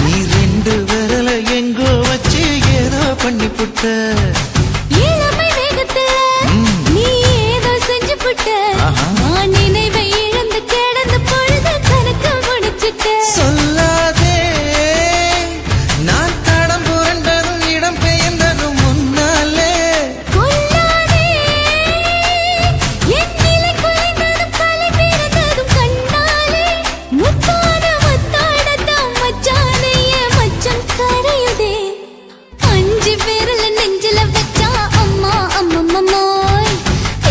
நீ ரெண்டு விரல எங்கோ வச்சு ஏதோ பண்ணி புட்ட இளமை வேகத்துல நீ ஏதோ செஞ்சு புட்ட நான் நினைவை இழந்து கிடந்த பொழுது கணக்கு முடிச்சிட்ட சொல்லாதே நான் தடம் புரண்டதும் இடம் பெயர்ந்ததும் முன்னாலே கொல்லாதே என் நிலை குலைந்ததும் கலை பிறந்ததும் கண்ணாலே முத்தான முத்தாடத்தான் மச்சானைய மச்சம் கரையுதே அஞ்சு விரல நெஞ்சில வச்சா அம்மா அம்மம்மாய்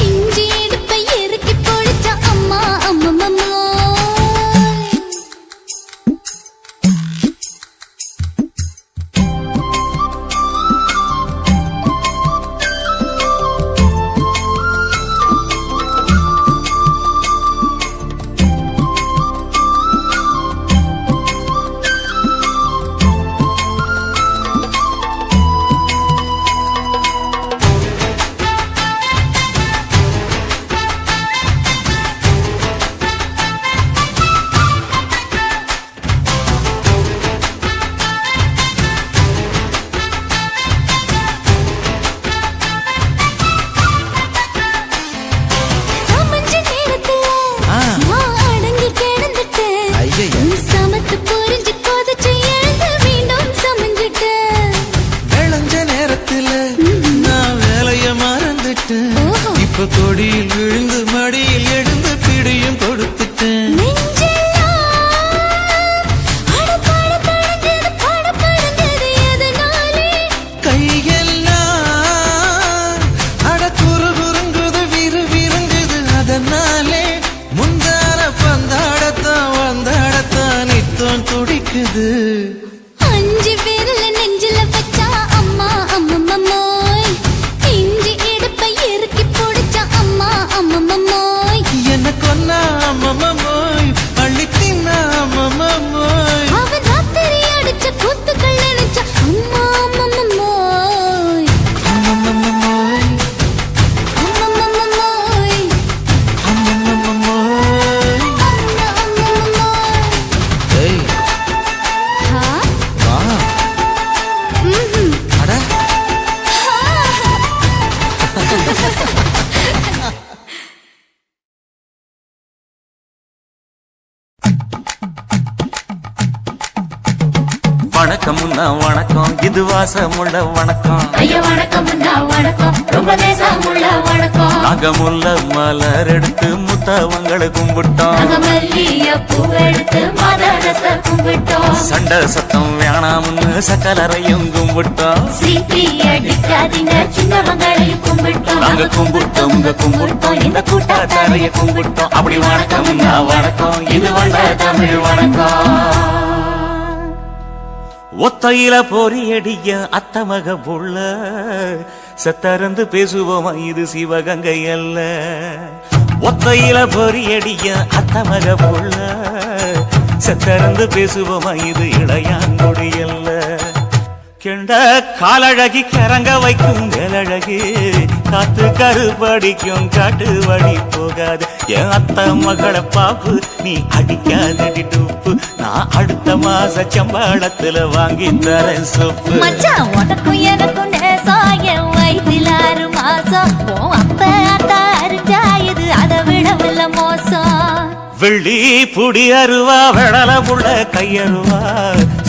இஞ்சி இடுப்பை இறுக்கி பொடிச்சா அம்மா அம்மம்மாய் இப்ப கொடியில் விழுந்து மடியில் எழுந்து பிடியும் கொடுத்துட்டேன் கையெல்லாம் அட குறு குறுங்குது விறு விருங்குது அதனாலே முந்தார பந்தாடத்தான் வந்தாடத்தான் நித்தம் துடிக்குது அஞ்சு விரல நெஞ்சில வச்சா அம்மா அம்மம்மாய் இஞ்சி இடுப்பை இறுக்கி பொடிச்சா அம்மா வணக்கம்னா வணக்கம் இது வாசமுள்ள வணக்கம் ஐயா வணக்கம்னா வணக்கம் ரொம்ப தேசமுள்ள வணக்கம் நாங்க முல்ல மலர் எடுத்து முத்தவங்களை கும்பிட்டோம் நாங்க மல்லிய பூ எடுத்து மதரச கும்பிட்டோம் சண்டை சத்தம் வேணாம்னு சக்கலரையும் கும்பிட்டோம் சீட்டி அடிக்காதீங்க சின்னவங்களையும் கும்பிட்டோம் நாங்க கும்பிட்டோம் கும்பிட்டோம் இந்த கூட்டாத்தாரைய கும்பிட்டோம் அப்படி வணக்கம்னா வணக்கம் இது வந்த தமிழ் வணக்கம் ஒத்தையில பொறியடிய அத்தமக புள்ள செத்தறந்து பேசுவோமா இது சிவகங்கை அல்ல ஒத்தையில பொறியடிய அத்தமக புள்ள செத்தறந்து பேசுவோமா இது இளையாங்குடி அல்ல கெண்ட காலழகி கரங்க வைக்கும் வேலழகி காத்து கருப்படிக்கும் காட்டு வழி போகாது என் அத்த மகளை பாப்பு நீ அடிக்காதடி டூப்பு நான் அடுத்த மாச சம்பளத்துல வாங்கி தரேன் சொப்பு மச்சான் உனக்கும் எனக்கும் நேசம் என் வயிற்றில் 6 மாசம் உன் அப்ப அத்தா அரிஞ்சா இது அதை விடவில்லை மோசம் வெள்ளி புடி அருவா வெடல புள்ள கையருவா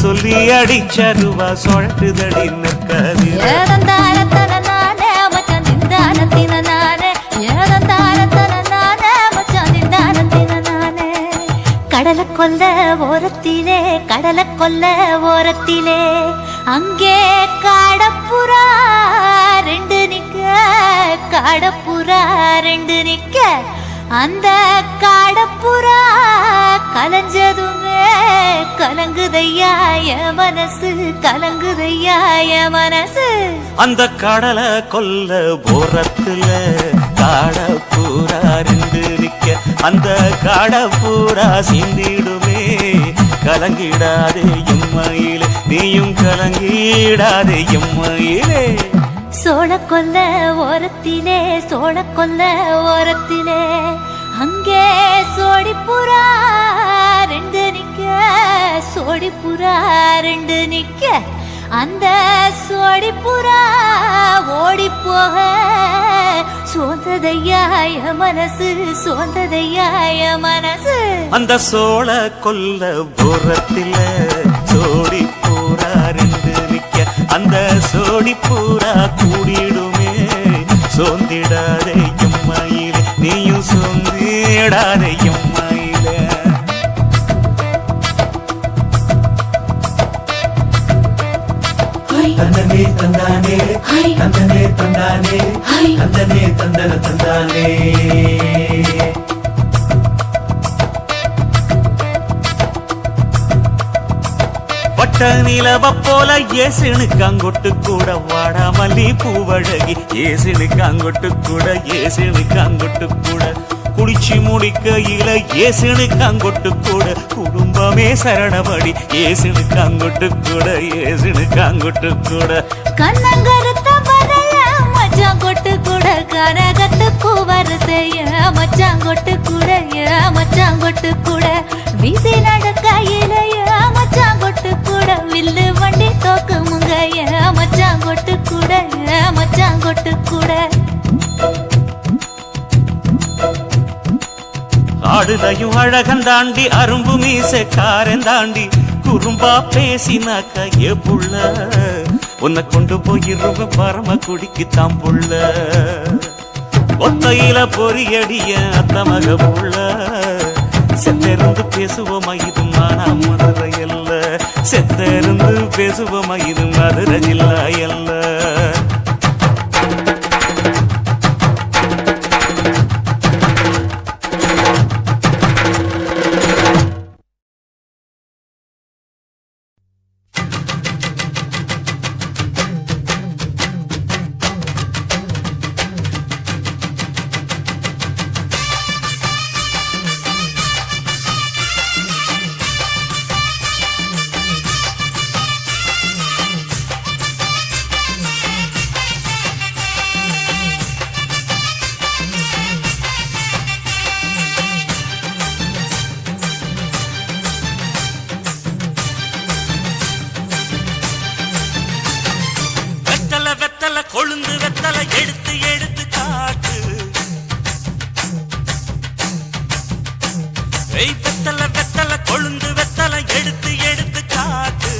சொல்லி அடிச்சருவா சொழட்டுதடி நிற்காது ஏதந்தாரத்தன நானே மச்சான் திண்டானத்தின நானே ஏதந்தாரத்தன நானே மச்சான் திண்டானத்தின நானே கடலை கொல்ல ஓரத்திலே அங்கே காடப்புறா ரெண்டு நிக்க அந்த காடப்புறா கலஞ்சதுமே கலங்குதையா என் மனசு அந்த கடலை கொல்ல போரத்துல காடப்பூரா ரெண்டு நிக்க அந்த காடப்பூரா சிந்திடுமே கலங்கிடாதே எம்மையிலே நீயும் கலங்கிடாதே எம்மையிலே சோழக்கொல்ல ஓரத்திலே அங்கே சோடிப்புறா ரெண்டு நிக்க அந்த சோடிப்புறா ஓடி போக சோந்ததையாய மனசு அந்த சோழ கொல்ல புறத்தில சோடி பூரா ரெண்டு நிக்க அந்த சோடி பூரா கூடிடுமே சோந்திடாதே எம்மையிலே நீயும் சோந்திடாதே எம்மையிலே தந்தனே தந்தானே தந்தனே தந்தானே தந்தனே தந்தன தந்தானே பட்ட நிலவ போல ஏசினுக்காங்கொட்டு கூட வாடா மல்லி பூவழகி ஏசினுக்காங்கொட்டு கூட குளிச்சு முடிக்கையில ஏசினுக்காங்கொட்டு கூட குடும்பமே சரணபடி ஏசினுக்காங்கொட்டு கூட கண்ணங்கருத்த பதைய மச்சாங்கொட்டு கூட கரகத்துக்கு வரிசைய மச்சாங்கொட்டு கூட வீசி நடக்கையிலைய மச்சாங்கொட்டு கூட வில்லு வண்டி தோக்கு முங்கைய மச்சாங்கொட்டு கூட ஆடுதையும் அழகந்தாண்டி அரும்பு மீசக்காரன் தாண்டி குறும்பா பேசினாக்க ஏ புள்ள உன்னை கொண்டு போயிருவ பரம குடிக்கு தாம் புள்ள ஒத்தையில பொறியடிய அத்தமக புள்ள செத்திருந்து பேசுவோமா இது மானா மதுரை அல்ல செத்திருந்து பேசுவோமா இது மதுரை ஜில்லா அல்ல கொழுந்து வெத்தலை எடுத்து எடுத்து காட்டு வெத்தலை வெத்தலை கொழுந்து வெத்தலை எடுத்து எடுத்து காட்டு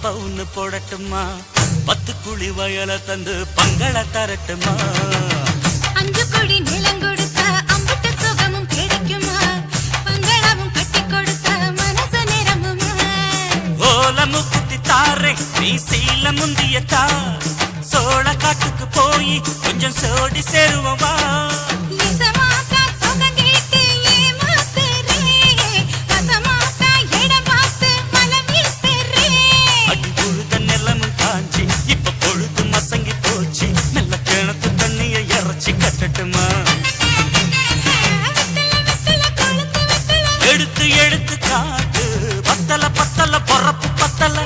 பவுன்னு போடட்டுமா 10 குழி வயல தந்து பங்கள தரட்டுமா 5 கோடி நிலம் கொடுத்த அம்புட்டு சுகமும் கிடைக்குமா பங்களாவும் கட்டி கொடுத்த மனசு நிரம்புமா ஓலமு குத்தி தாரே நீ சீல முந்தியத்தா சோழ காட்டுக்கு போய் கொஞ்சம் சோடி சேருவா இசமாத்தா சுகம் கேட்டு ஏமாத்துறே ரசமாத்தா இடம் பார்த்து மலம் வீசுறே அடி புழுத நிலமும் காஞ்சி இப்ப பொழுது மசங்கி போச்சு நல்ல கிணத்து தண்ணிய இறச்சி கட்டட்டுமா எடுத்து எடுத்து காட்டு பத்தல பத்தல பொறப்பு பத்தல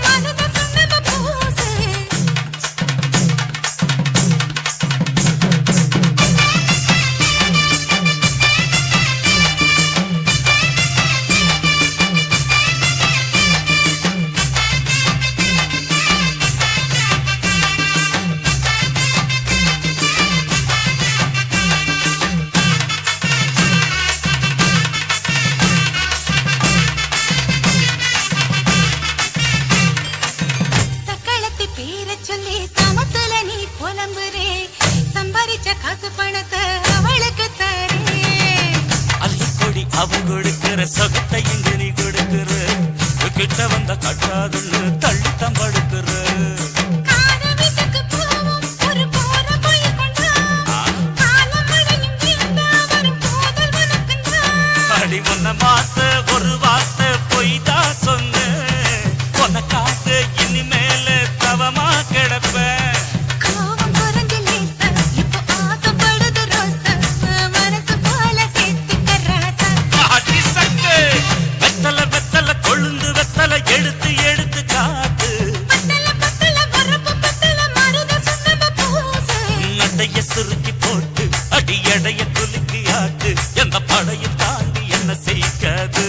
காசு பணத்தை அவளுக்கு தரே அள்ளிக்கொடி அவன் கொடுக்கிற சொகத்தை இங்கு நீ கொடுக்கிற கிட்ட வந்த கட்டாதுன்னு தள்ளி தம்படுக்கிற வீட்டுக்கு போவோம் ஒரு போற போய் கொண்டா காலம் மழையும் வீழ்ந்தா வரும் போதல் உனக்குண்டா அடி உன்னை மாத்த ஒரு வார்த்தை பொய்தா சொன்ன உனக்காக இனிமேல தவமா கிடப்பேன் எடுத்து எடுத்து காட்டு நடைய சுருக்கி போட்டு அடி எடைய குலுக்கி ஆட்டு எந்த படையும் தாண்டி என்ன செய்யாது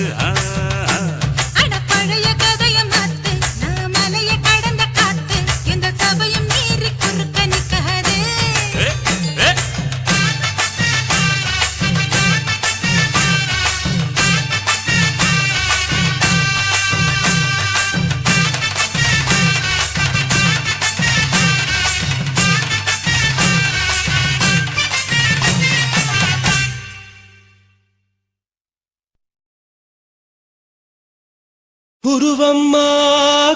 பழைய கதைய மாத்து நான் மலைய கடந்த காத்து இந்த சபையும் மீறி குறுக்க நிக்காது குருவம்மா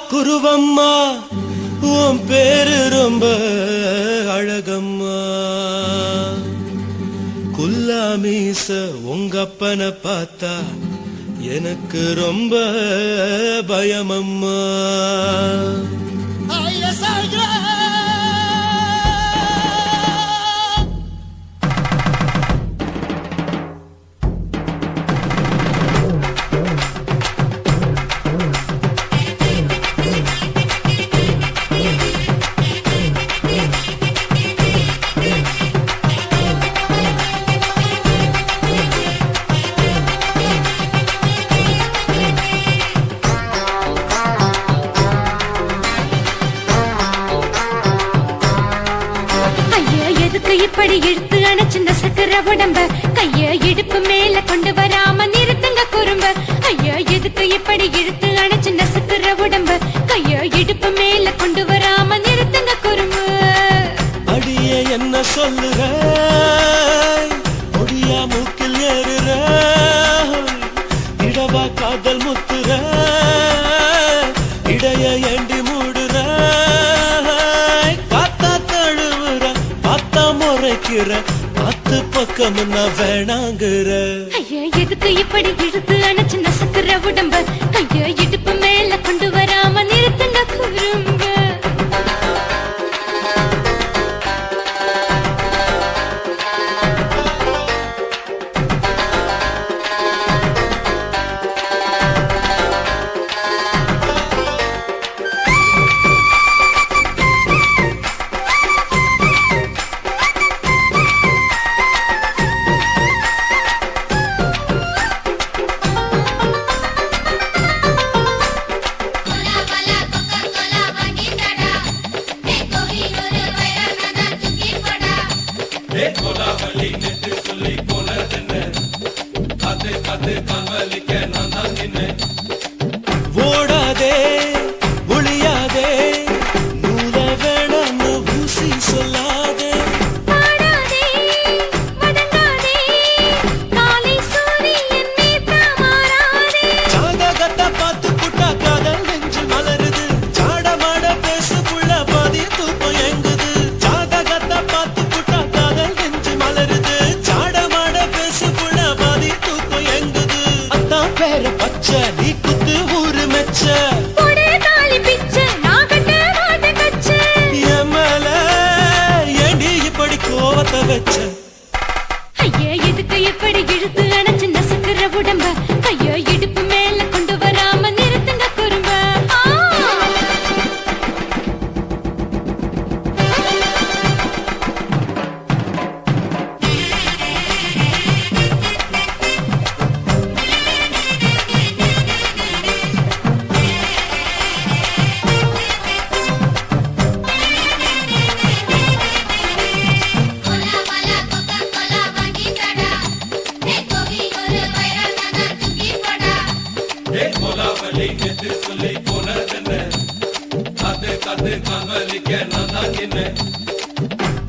குருவம்மா உன் பேரு ரொம்ப அழகம்மா குல்லாமீச உங்க அப்பனை பார்த்தா எனக்கு ரொம்ப பயமம்மா இப்படி இழுத்து அணைச்சிருந்த சக்கர உடம்ப கைய இடுப்பு மேல கொண்டு வராம நிறுத்துங்க குறும்ப ஐயா எதுக்கு இப்படி இழுத்து அணைச்சிருந்த சக்கர உடம்ப கைய இடுப்பு மேல கொண்டு வராம நிறுத்துங்க குறும்ப அடியே என்ன சொல்லுற ஒடியா மூக்கில் ஏறுற இடவா காதல் முத்துற இடைய ஏண்டி மூடுற காத்தா தழுவுற பார்த்தா முறைக்கிற 10 பக்கம் நான் வேணாங்கிற ஐயா எதுக்கு இப்படி இழுத்து அணைச்சு நசுக்குற உடம்ப கைய இடுப்பு மேல கொண்டு வராம நிறுத்துங்க குறும்ப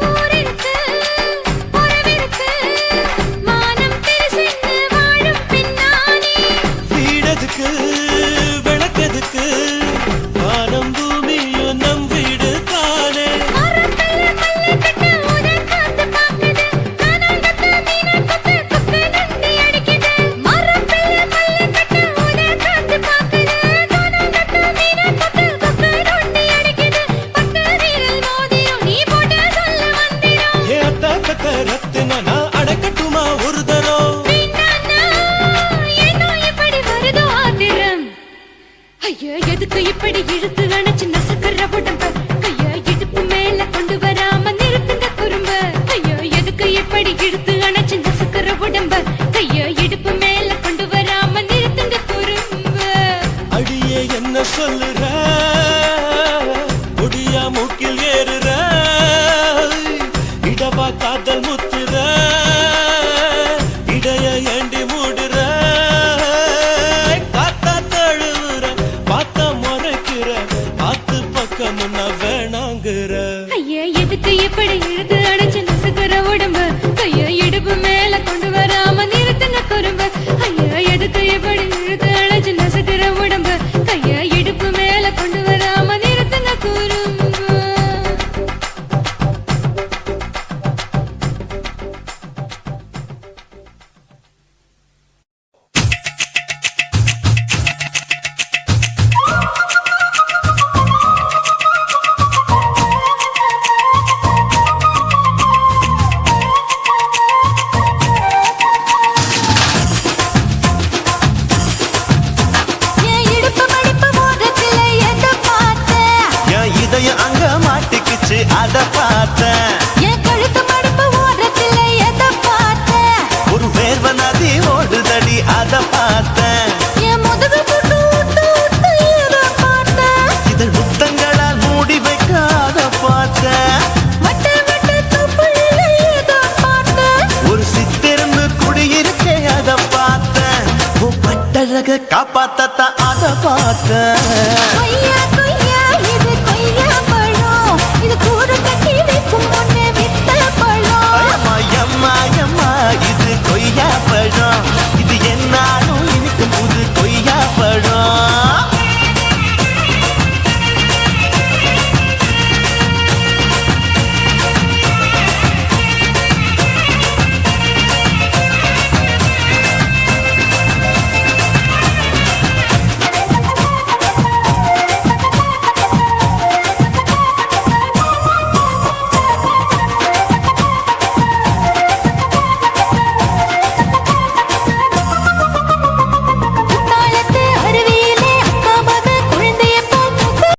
போரிருக்கு, உறவிருக்கு, மானம் பெருசென்று வாழும் பெண்ணானே. வீடதுக்கு விளக்கதுக்கு வானம் பூமியும் நம் வீடு தானே. மரத்துல மல்லி கட்டு உதன் காத்து பாக்குது, கானாங்கத்து மீனாங்கத்து குக்கு நண்டி அடிக்குது. மரத்துல மல்லி கட்டு உதன் காத்து பாக்குது, கானாங்கத்து மீனாங்கத்து குக்கு நண்டி அடிக்குது. பட்டு வீரல் மோதிரம் நீ போட்ட சொல்ல வந்திடும். ஏ அத்த ரத்தின நான் அடக்கட்டுமா ஒரு தரம். வேண்டாண்ணா, ஏனோ இப்படி வருதோ ஆத்திரம். ஐயா, எதுக்கு இப்படி இழுத்து அணைச்சு நசுக்குற உடம்ப? கைய இடுப்பு மேல கொண்டு வராம நிறுத்துங்க குறும்ப. ஐயா, எதுக்கு இப்படி இழுத்து அணைச்சு நசுக்குற உடம்ப? கைய இடுப்பு மேல கொண்டு வராம நிறுத்துங்க குறும்ப. அடியே என்ன சொல்லுற, ஒடியா மூக்கில் ஏறுற, இடவா காதல் முத்துற, இடைய ஏண்டி மூடுற, காத்தா தழுவுற, பார்த்தா முறைக்கிற, ஆத்து பக்கம் நான் வேணாங்கிற. ஐயா, எதுக்கு இப்படி இழுத்து அணைச்சு நசுக்குற உடம்ப? கைய இடுப்பு மேல கொண்டு வராம நிறுத்துங்க குறும்ப. ஐயா, எதுக்கு இப்படி இழுத்து அணைச்சு நசுக்குற உடம்ப? கைய இடுப்பு மேல கொண்டு வராம நிறுத்துங்க குறும்ப. என் இடுப்பு மடிப்பு ஓரத்துல எதை பார்த்தேன்? என் இதயம் அங்க மாட்டிக்கிச்சு அத பார்த்தேன். என் கழுத்து மடிப்பு ஓரத்துல எதை பார்த்தேன்? ஒரு வேர்வ நதி ஓடுதடி அத பார்த்தேன். என் முதுகு புட்டு விட்டு விட்டு எதை பார்த்தேன்? இதழ் முத்தங்களால் மூடி வைக்காத பார்த்தேன். வட்ட வட்ட தொப்புள்ள எதை பார்த்தேன்? ஒரு சித்திரந்து குடியிருக்கே அத பார்த்தேன். பட்டழக காப்பாத்தத்தான் அத பார்த்தேன். ஐயா,